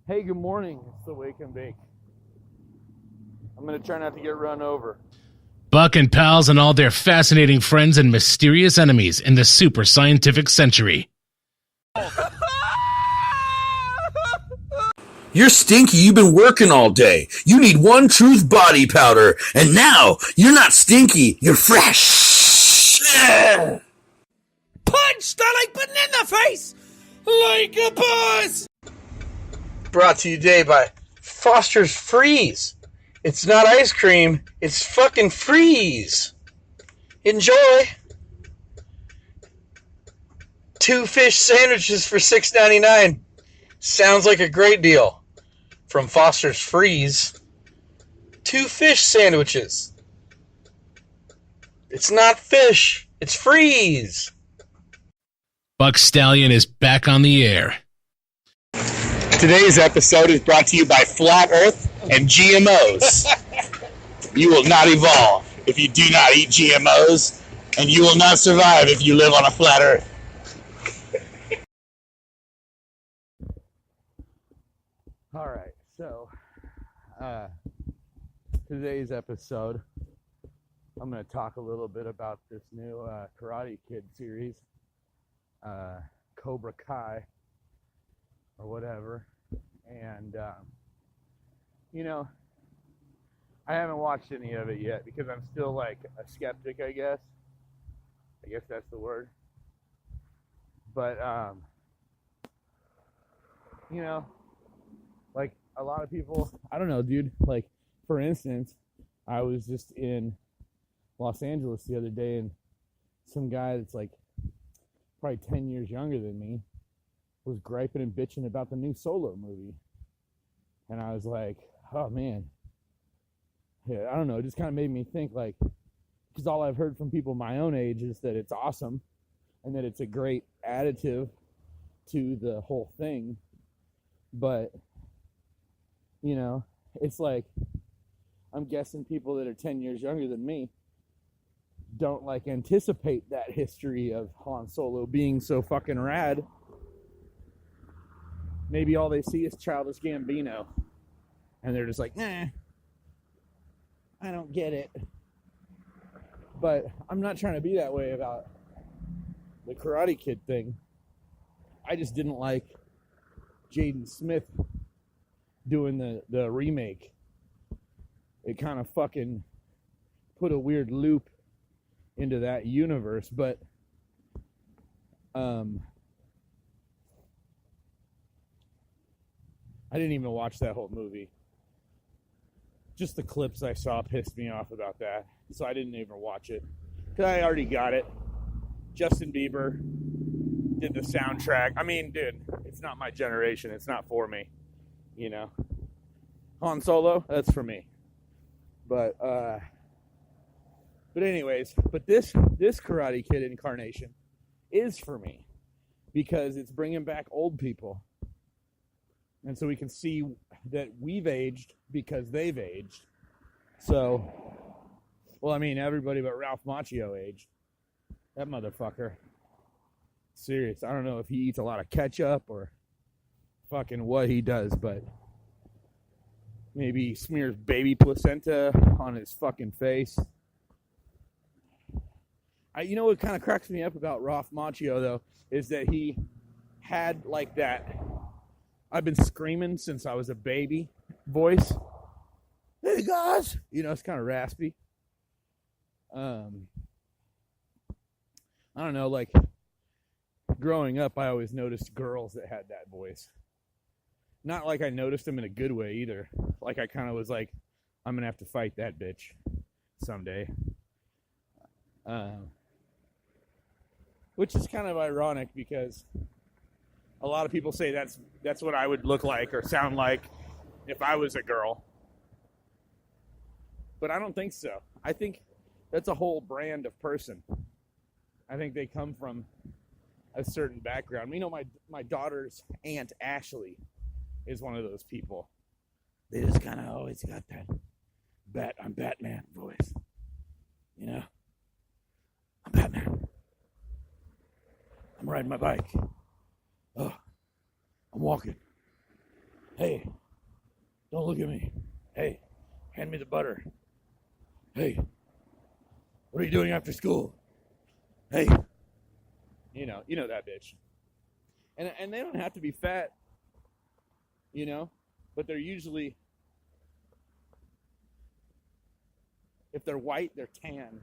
Hey, good morning. It's the Wake and Bake. I'm going to try not to get run over. Buck and pals and all their fascinating friends and mysterious enemies in the super scientific century. You're stinky. You've been working all day. You need One Truth body powder. And now you're not stinky. You're fresh. Punched like button in the face like a boss. Brought to you today by Foster's Freeze. It's not ice cream. It's fucking freeze. Enjoy. 2 fish sandwiches for $6.99. Sounds like a great deal. From Foster's Freeze. 2 fish sandwiches. It's not fish. It's freeze. Buck Stallion is back on the air. Today's episode is brought to you by Flat Earth and GMOs. You will not evolve if you do not eat GMOs, and you will not survive if you live on a flat Earth. All right, so today's episode, I'm going to talk a little bit about this new Karate Kid series, Cobra Kai, or whatever. And, I haven't watched any of it yet because I'm still like a skeptic, I guess. I guess that's the word. But, like a lot of people, I don't know, dude. Like, for instance, I was just in Los Angeles the other day, and some guy that's like probably 10 years younger than me was griping and bitching about the new Solo movie. And I was like, oh man. Yeah, I don't know, it just kind of made me think, like, because all I've heard from people my own age is that it's awesome and that it's a great additive to the whole thing. But, it's like, I'm guessing people that are 10 years younger than me don't like anticipate that history of Han Solo being so fucking rad. Maybe all they see is Childish Gambino, and they're just like, nah, I don't get it. But I'm not trying to be that way about the Karate Kid thing. I just didn't like Jaden Smith doing the remake. It kind of fucking put a weird loop into that universe, but I didn't even watch that whole movie. Just the clips I saw pissed me off about that, so I didn't even watch it. Because I already got it. Justin Bieber did the soundtrack. I mean, dude, it's not my generation. It's not for me, Han Solo, that's for me. But anyways, this Karate Kid incarnation is for me because it's bringing back old people. And so we can see that we've aged because they've aged. So, well, I mean, everybody but Ralph Macchio aged. That motherfucker. Serious. I don't know if he eats a lot of ketchup or fucking what he does, but maybe he smears baby placenta on his fucking face. What kind of cracks me up about Ralph Macchio, though, is that he had like that I've been screaming since I was a baby voice. Hey guys, it's kind of raspy. I don't know, like growing up, I always noticed girls that had that voice. Not like I noticed them in a good way either. Like I kind of was like, I'm gonna have to fight that bitch someday. Which is kind of ironic because a lot of people say that's what I would look like or sound like if I was a girl. But I don't think so. I think that's a whole brand of person. I think they come from a certain background. My daughter's Aunt Ashley is one of those people. They just kind of always got that I'm Batman voice. I'm Batman. I'm riding my bike. Oh, I'm walking. Hey, don't look at me. Hey, hand me the butter. Hey, what are you doing after school? Hey, you know that bitch. And they don't have to be fat, but they're usually, if they're white, they're tan.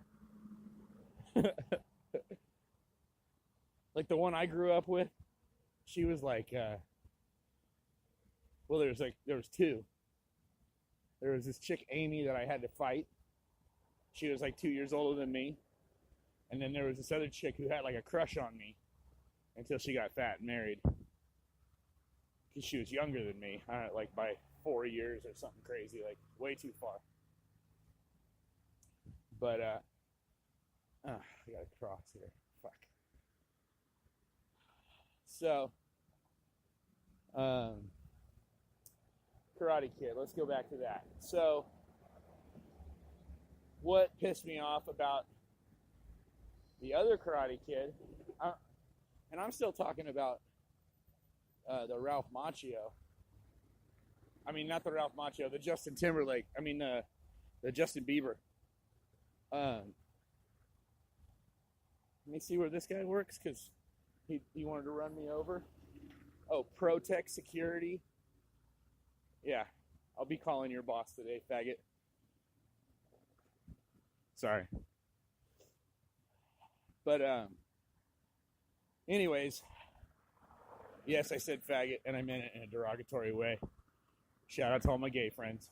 Like the one I grew up with, she was like, well, there was two. There was this chick, Amy, that I had to fight. She was like 2 years older than me. And then there was this other chick who had like a crush on me until she got fat and married. Because she was younger than me, like by 4 years or something crazy, like way too far. But, I gotta cross here. Fuck. So, Karate Kid, let's go back to that. So, what pissed me off about the other Karate Kid, and I'm still talking about the Ralph Macchio. I mean, not the Ralph Macchio, the Justin Timberlake. I mean, the Justin Bieber. Let me see where this guy works, because he wanted to run me over. Oh, Protect Security. Yeah, I'll be calling your boss today, faggot. Sorry. But, anyways, yes, I said faggot, and I meant it in a derogatory way. Shout out to all my gay friends.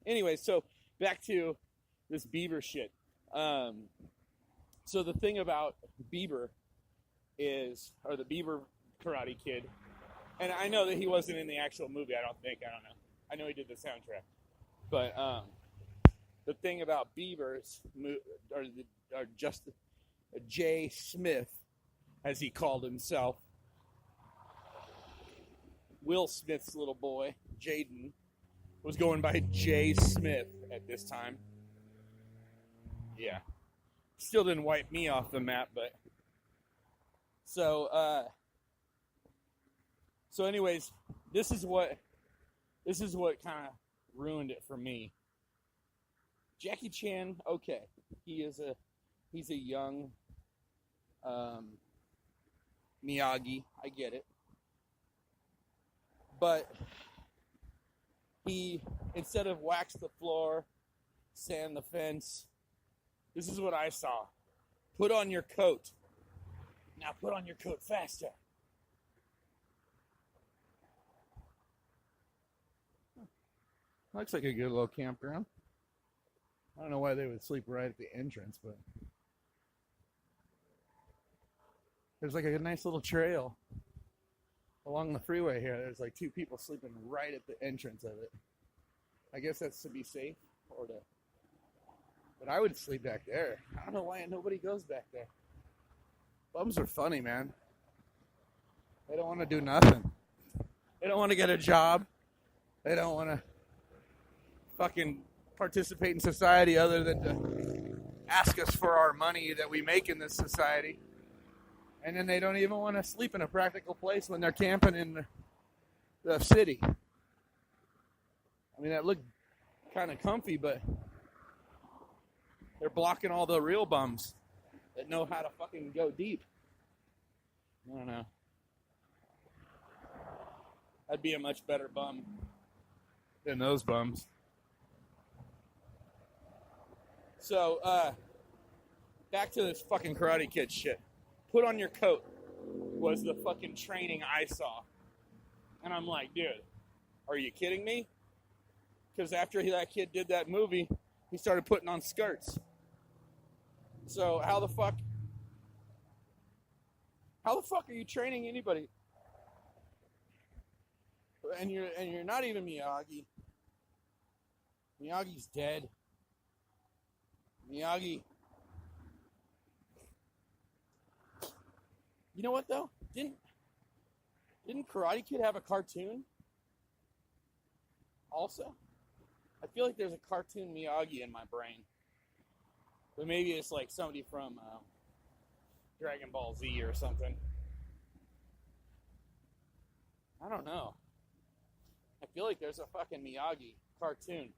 Anyway, so back to this Bieber shit. So the thing about Bieber is, or the Bieber Karate Kid, and I know that he wasn't in the actual movie, I don't know. I know he did the soundtrack. But the thing about Bieber's, or just Jay Smith, as he called himself, Will Smith's little boy, Jaden, was going by Jay Smith at this time. Yeah. Still didn't wipe me off the map, but... So anyways, this is what kind of ruined it for me. Jackie Chan, okay, he's a young Miyagi, I get it. But he, instead of wax the floor, sand the fence, this is what I saw. Put on your coat. Now put on your coat faster. Looks like a good little campground. I don't know why they would sleep right at the entrance, but there's like a nice little trail along the freeway here. There's like two people sleeping right at the entrance of it. I guess that's to be safe, but I would sleep back there. I don't know why nobody goes back there. Bums are funny, man. They don't want to do nothing. They don't want to get a job. They don't want to fucking participate in society other than to ask us for our money that we make in this society. And then they don't even want to sleep in a practical place when they're camping in the city. I mean, that looked kind of comfy, but they're blocking all the real bums that know how to fucking go deep. I don't know. I'd be a much better bum than those bums. So, back to this fucking Karate Kid shit. Put on your coat was the fucking training I saw. And I'm like, dude, are you kidding me? Because after that kid did that movie, he started putting on skirts. So how the fuck are you training anybody? And you're not even Miyagi. Miyagi's dead. Miyagi. You know what though? Didn't Karate Kid have a cartoon? Also? I feel like there's a cartoon Miyagi in my brain. But maybe it's like somebody from Dragon Ball Z or something. I don't know. I feel like there's a fucking Miyagi cartoon.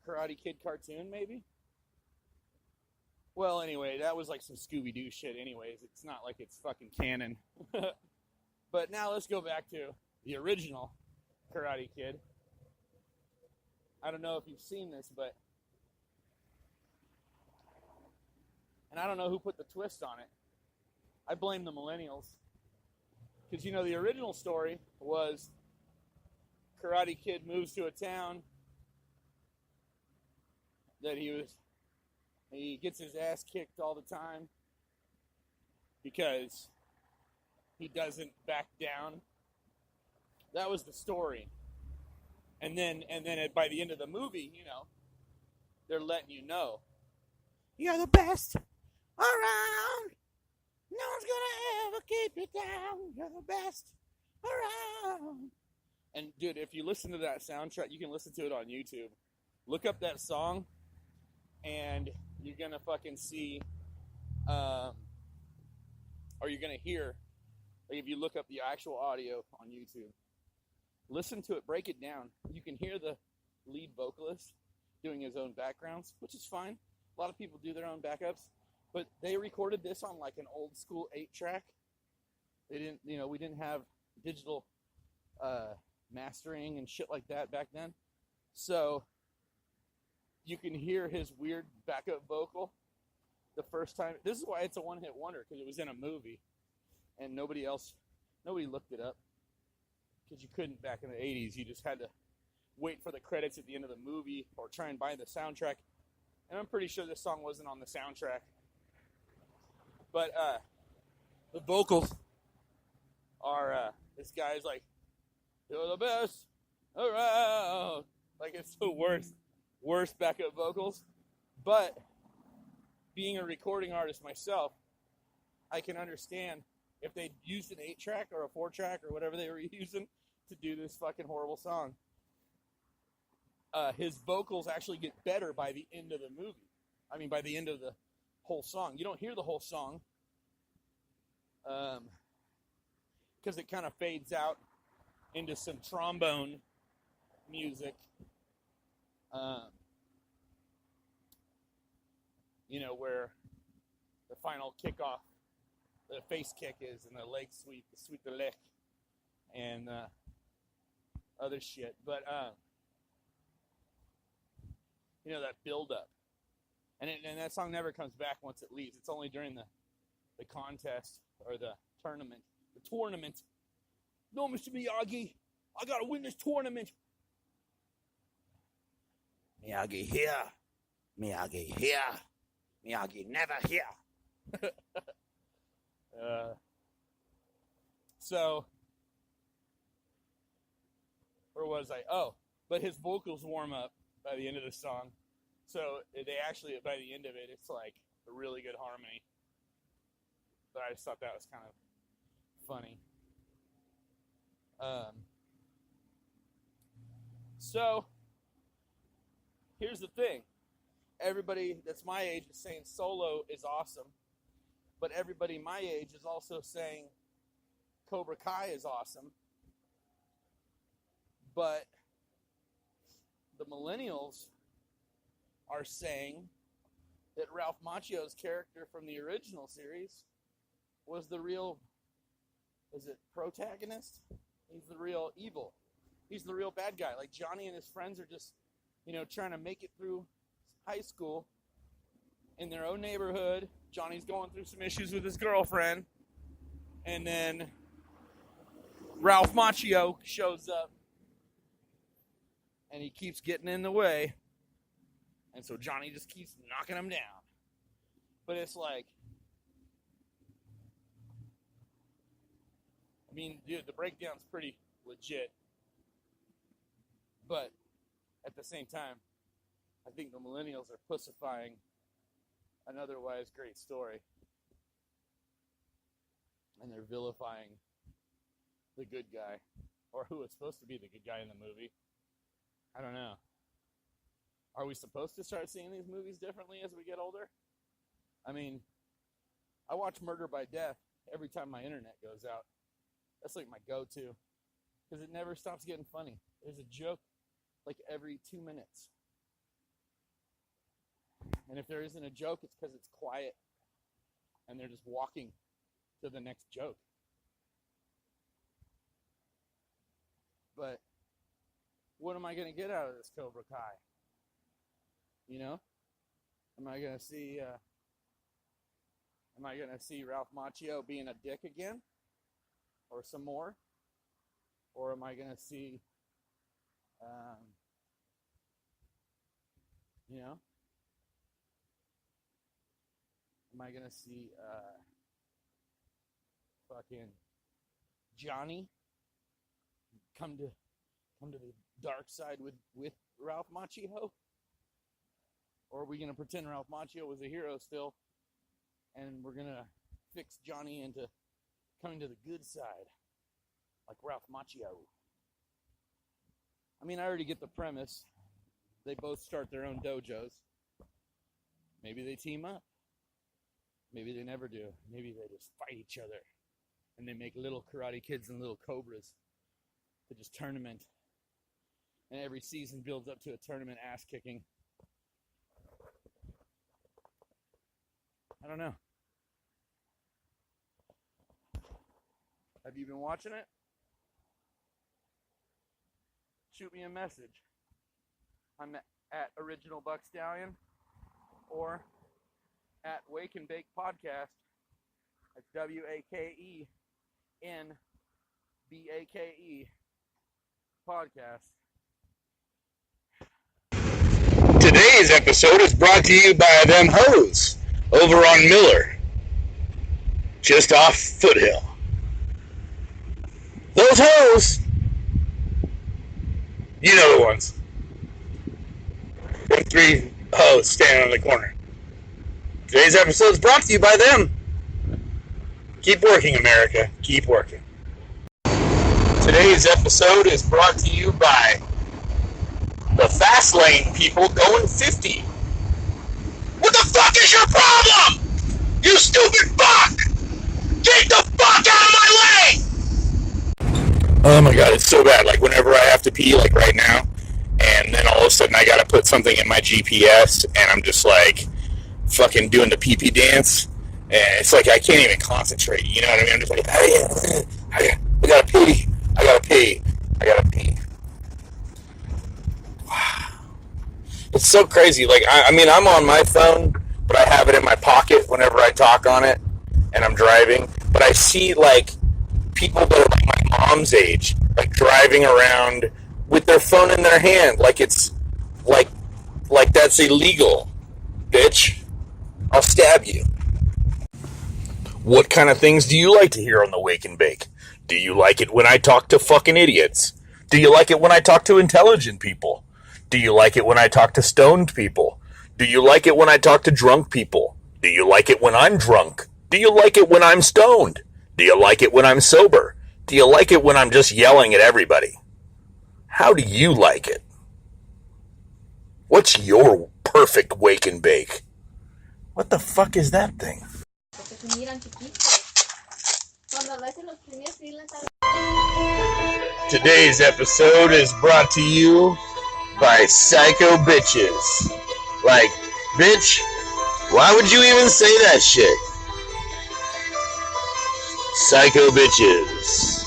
Karate Kid cartoon, maybe? Well, anyway, that was like some Scooby-Doo shit anyways. It's not like it's fucking canon. But now let's go back to the original Karate Kid. I don't know if you've seen this, but... And I don't know who put the twist on it. I blame the millennials. Because, you know, the original story was Karate Kid moves to a town that he gets his ass kicked all the time because he doesn't back down. That was the story. And then by the end of the movie, you know, they're letting you know, you're the best around. No one's gonna ever keep you down. You're the best around. And dude, if you listen to that soundtrack, you can listen to it on YouTube. Look up that song, and you're gonna fucking see, or you're gonna hear. Like if you look up the actual audio on YouTube, listen to it, break it down. You can hear the lead vocalist doing his own backgrounds, which is fine. A lot of people do their own backups, but they recorded this on like an old school 8-track. They didn't, you know, we didn't have digital mastering and shit like that back then. So you can hear his weird backup vocal the first time. This is why it's a one-hit wonder, because it was in a movie and nobody looked it up, because you couldn't back in the 80s. You just had to wait for the credits at the end of the movie or try and buy the soundtrack. And I'm pretty sure this song wasn't on the soundtrack. But the vocals are, this guy's like, you're the best around. Like, it's the worst backup vocals. But being a recording artist myself, I can understand if they used an 8-track or a 4-track or whatever they were using to do this fucking horrible song. His vocals actually get better by the end of the movie. I mean, by the end of the whole song. You don't hear the whole song, because it kind of fades out into some trombone music. You know, where the final kickoff, the face kick is, and the leg sweep, the leg, and other shit. But you know, that build up, and that song never comes back once it leaves. It's only during the contest or the tournament. No, Mr. Miyagi, I gotta win this tournament. Miyagi here. Miyagi here. Miyagi never here. So, where was I? Oh, but his vocals warm up by the end of the song. So they actually, by the end of it, it's like a really good harmony. But I just thought that was kind of funny. So, here's the thing. Everybody that's my age is saying Solo is awesome. But everybody my age is also saying Cobra Kai is awesome. But the millennials are saying that Ralph Macchio's character from the original series was the real, is it protagonist? He's the real evil. He's the real bad guy. Like Johnny and his friends are just, you know, trying to make it through high school in their own neighborhood. Johnny's going through some issues with his girlfriend. And then Ralph Macchio shows up. And he keeps getting in the way. And so Johnny just keeps knocking him down. But it's like, I mean, dude, the breakdown's pretty legit. But at the same time, I think the millennials are pussifying an otherwise great story. And they're vilifying the good guy. Or who was supposed to be the good guy in the movie. I don't know. Are we supposed to start seeing these movies differently as we get older? I mean, I watch Murder by Death every time my internet goes out. That's like my go-to. Because it never stops getting funny. There's a joke like every 2 minutes. And if there isn't a joke, it's because it's quiet. And they're just walking to the next joke. But what am I going to get out of this Cobra Kai? You know? Am I going to see Ralph Macchio being a dick again? Or some more? Or am I going to see, am I going to see fucking Johnny come to the dark side with Ralph Macchio? Or are we going to pretend Ralph Macchio was a hero still, and we're going to fix Johnny into coming to the good side, like Ralph Macchio? I mean, I already get the premise. They both start their own dojos. Maybe they team up. Maybe they never do. Maybe they just fight each other. And they make little Karate Kids and little Cobras to just tournament. And every season builds up to a tournament ass kicking. I don't know. Have you been watching it? Shoot me a message. I'm at Original Buck Stallion or at Wake and Bake Podcast. That's WAKENBAKE Podcast. Today's episode is brought to you by them hoes over on Miller, just off Foothill. Those hoes, you know the ones. Them three hoes standing on the corner. Today's episode is brought to you by them. Keep working, America. Keep working. Today's episode is brought to you by the fast lane people going 50. What the fuck is your problem? You stupid fuck! Get the fuck out of my way! Oh my god, it's so bad. Like whenever I have to pee, like right now, and then all of a sudden I gotta put something in my GPS, and I'm just like fucking doing the pee-pee dance, and it's like I can't even concentrate. You know what I mean? I'm just like, I gotta pee. It's so crazy. Like, I mean, I'm on my phone, but I have it in my pocket whenever I talk on it, and I'm driving. But I see, like, people that are like my mom's age, like, driving around with their phone in their hand, like it's, like that's illegal, bitch. I'll stab you. What kind of things do you like to hear on the Wake and Bake? Do you like it when I talk to fucking idiots? Do you like it when I talk to intelligent people? Do you like it when I talk to stoned people? Do you like it when I talk to drunk people? Do you like it when I'm drunk? Do you like it when I'm stoned? Do you like it when I'm sober? Do you like it when I'm just yelling at everybody? How do you like it? What's your perfect Wake and Bake? What the fuck is that thing? Today's episode is brought to you by Psycho Bitches. Like, bitch, why would you even say that shit? Psycho Bitches.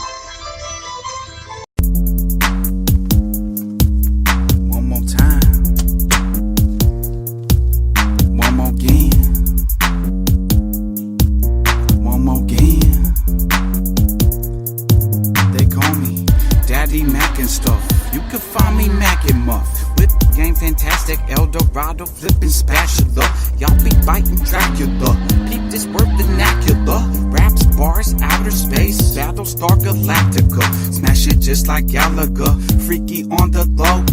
One more time. One more again. One more again. They call me Daddy Mac and stuff. You can find me Mac and Muff. Whip game fantastic, Eldorado flipping spatula. Y'all be biting Dracula. Peep this word vernacular. Raps, bars, outer space, Battlestar Galactica. Smash it just like Gallagher. Freaky on the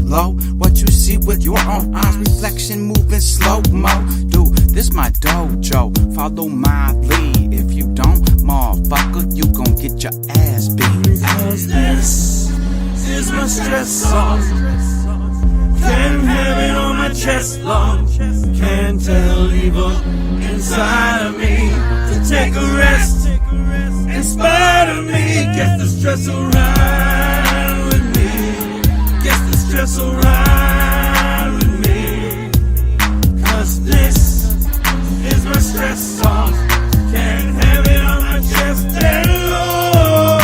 low. What you see with your own eyes, reflection moving slow-mo. Dude, this my dojo. Follow my lead. If you don't, motherfucker, you gon' get your ass beat. Because this is my stress song. Can't have it on my chest long. Can't tell evil inside of me to take a rest. In spite of me, guess the stress will ride with me. Guess the stress will ride with me. 'Cause this is my stress song. Can't have it on my chest alone.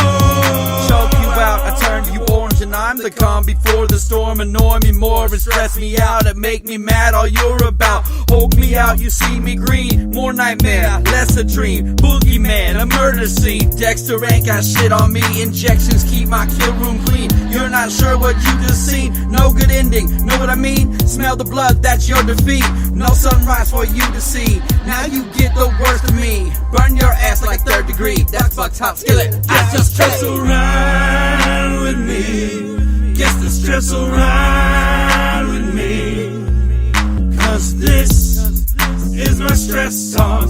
Choke you out, I turn you orange and I'm the calm before the storm. Annoy me more and stress me out and make me mad. All you're about, hold me out, you see me green. More nightmare, less a dream. Boogeyman, a murder scene. Dexter ain't got shit on me. Injections keep my kill room clean. You're not sure what you just seen. No good ending, know what I mean? Smell the blood, that's your defeat. No sunrise for you to see. Now you get the worst of me. Burn your ass like third degree. That's fucked top skillet. I just stress will ride with me. Guess the stress will ride with me. 'Cause this is my stress song.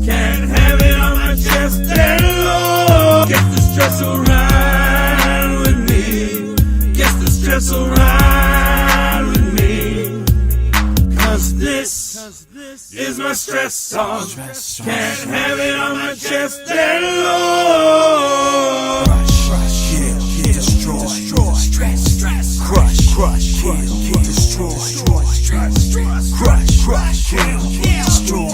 Can't have it on my chest alone. Guess the stress will ride with me. Guess the stress will ride with me. 'Cause this is my stress song. Can't have it on my chest alone. Crush, kill, destroy, stress, crush, kill, destroy, stress, crush, kill, destroy,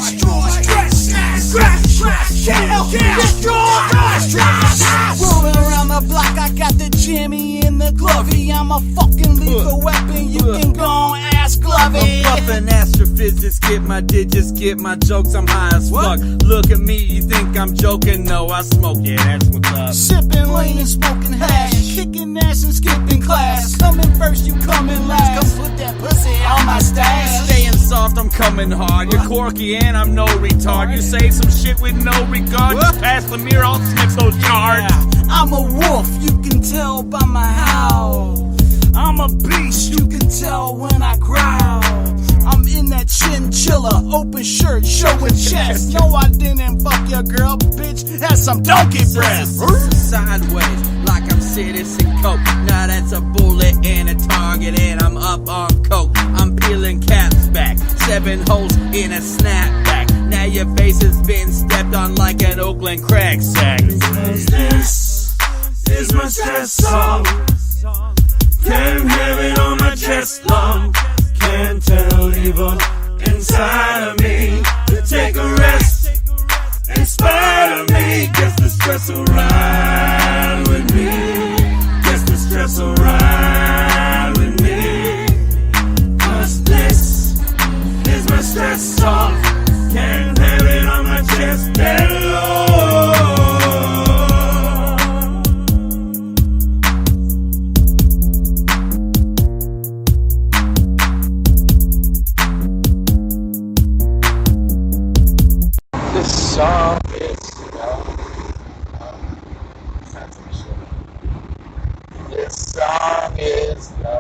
stress, rolling around the block, I got the Jimmy in the Glovey. I'm a fucking lethal weapon, you can go and ask Glovey. I'm puffin' astrophysics, get my digits, get my jokes, I'm high as fuck. Look at me, you think I'm joking? No, I smoke, yeah, that's what's up. Sipping lean and smoking hash, kicking ass and skipping class. Coming first, you coming last. Come put that pussy on my stash. Staying soft, I'm coming hard. You're quirky and I'm no retard. You say some shit with no regard. Just pass the mirror, I'll sniff those yards. I'm a wolf, you can tell by my howl. I'm a beast, you can tell when I growl. I'm in that chinchilla, open shirt, showing chest. No, I didn't fuck your girl, bitch. That's some donkey breath. Sideways, like I'm Citizen Coke. Now that's a bullet and a target, and I'm up on coke. I'm peeling caps back, 7 holes in a snapback. Now your face has been stepped on like an Oakland crack sack. This is my stress song. Can't have it on my chest long. Can't tell evil inside of me to take a rest in spite of me. Guess the stress will ride with me. Guess the stress will ride with me. 'Cause this is my stress song. Can't have it on my chest alone. This song is, this song is the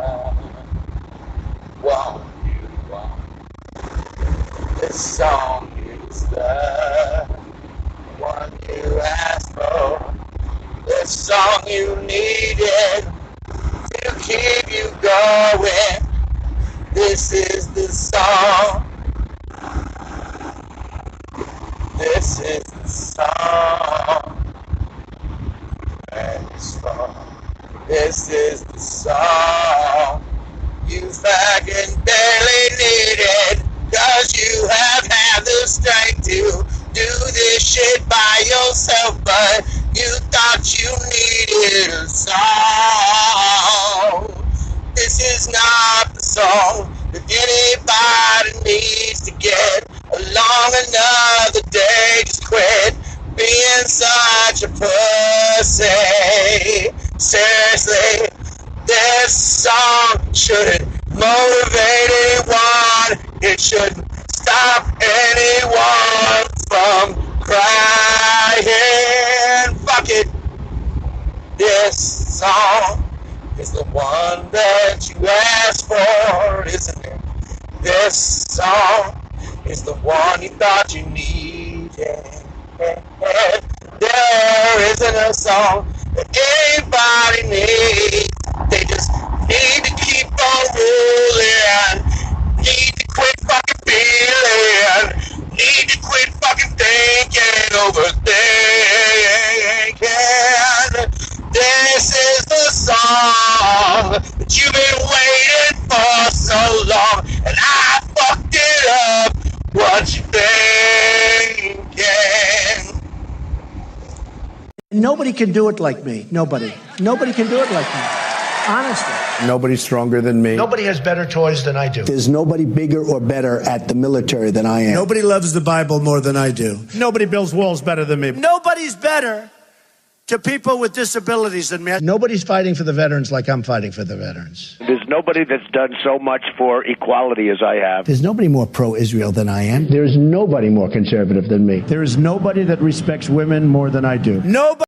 one you want. This song is the one you asked for. This song you needed to keep you going. This is the song. This is the song. And it's from. This is the song you fucking barely needed. 'Cause you have had the strength to do this shit by yourself, but you thought you needed a song. This is not the song that anybody needs to get along another day. Just quit being such a pussy. Seriously, this song shouldn't motivate anyone. It shouldn't stop anyone from crying. Fuck it. This song is the one that you asked for, isn't it? This song is the one you thought you needed. There isn't a song that anybody needs. They just need to keep on rolling. Need to quit fucking feeling. Need to quit fucking thinking, overthinking. nobody can do it like me. Nobody. Nobody can do it like me. Honestly. Nobody's stronger than me. Nobody has better toys than I do. There's nobody bigger or better at the military than I am. Nobody loves the Bible more than I do. Nobody builds walls better than me. Nobody's better to people with disabilities than me. Nobody's fighting for the veterans like I'm fighting for the veterans. There's nobody that's done so much for equality as I have. There's nobody more pro-Israel than I am. There's nobody more conservative than me. There is nobody that respects women more than I do. Nobody.